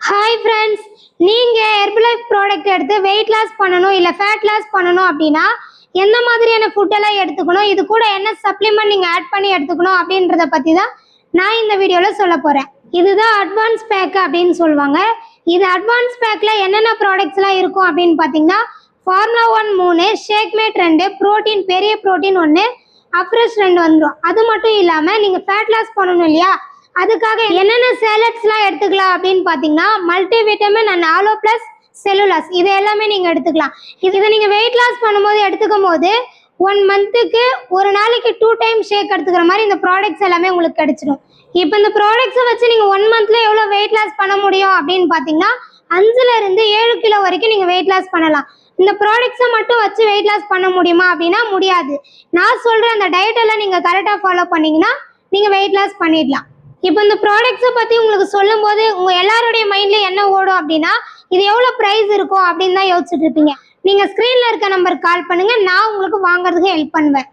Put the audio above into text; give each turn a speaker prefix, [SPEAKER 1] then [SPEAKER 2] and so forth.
[SPEAKER 1] Hi friends, நீங்கள் Herbalife product எடுத்து weight loss பண்ணணும் இல்லை ஃபேட் லாஸ் பண்ணணும் அப்படின்னா எந்த மாதிரியான ஃபுட்டெல்லாம் எடுத்துக்கணும், இது கூட என்ன சப்ளிமெண்ட் நீங்கள் ஆட் பண்ணி எடுத்துக்கணும் அப்படின்றத பற்றி தான் நான் இந்த வீடியோவில் சொல்ல போகிறேன். இதுதான் அட்வான்ஸ் பேக் அப்படின்னு சொல்லுவாங்க. இது அட்வான்ஸ் பேக்கில் என்னென்ன ப்ராடக்ட்ஸ்லாம் இருக்கும் அப்படின்னு பார்த்தீங்கன்னா, ஃபார்முலா 1 3, ஷேக்மேட் 2, ப்ரோட்டீன் பெரிய ப்ரோட்டீன் 1, அப்ரெஷ் 2 வந்துடும். அது மட்டும் இல்லாமல் நீங்கள் ஃபேட் லாஸ் பண்ணணும் இல்லையா, அதுக்காக என்னென்ன சேலட்ஸ்லாம் எடுத்துக்கலாம் அப்படின்னு பார்த்தீங்கன்னா, multi vitamin and aloe plus cellulose இது எல்லாமே நீங்கள் எடுத்துக்கலாம். இதை நீங்கள் வெயிட் லாஸ் பண்ணும்போது எடுத்துக்கும் போது 1 மந்த்துக்கு ஒரு நாளைக்கு 2 டைம் ஷேக் எடுத்துக்கிற மாதிரி இந்த ப்ராடக்ட்ஸ் எல்லாமே உங்களுக்கு கிடைச்சிடும். இப்போ இந்த ப்ராடக்ட்ஸை வச்சு நீங்கள் 1 மந்த்தில் எவ்வளோ வெயிட் லாஸ் பண்ண முடியும் அப்படின்னு பார்த்தீங்கன்னா, 5லேருந்து 7 கிலோ வரைக்கும் நீங்கள் வெயிட் லாஸ் பண்ணலாம். இந்த ப்ராடக்ட்ஸை மட்டும் வச்சு வெயிட் லாஸ் பண்ண முடியுமா அப்படின்னா முடியாது. நான் சொல்கிற அந்த டயட்டெல்லாம் நீங்கள் கரெக்டாக ஃபாலோ பண்ணிங்கன்னா நீங்கள் வெயிட் லாஸ் பண்ணிடலாம். இப்போ இந்த ப்ராடக்ட்ஸை பற்றி உங்களுக்கு சொல்லும்போது உங்கள் எல்லாருடைய மைண்ட்லேயும் என்ன ஓடும் அப்படின்னா, இது எவ்வளோ ப்ரைஸ் இருக்கும் அப்படின்னு தான் யோசிச்சுட்டு இருப்பீங்க. நீங்கள் ஸ்க்ரீனில் இருக்க நம்பருக்கு கால் பண்ணுங்கள், நான் உங்களுக்கு வாங்குறதுக்கு ஹெல்ப் பண்ணுவேன்.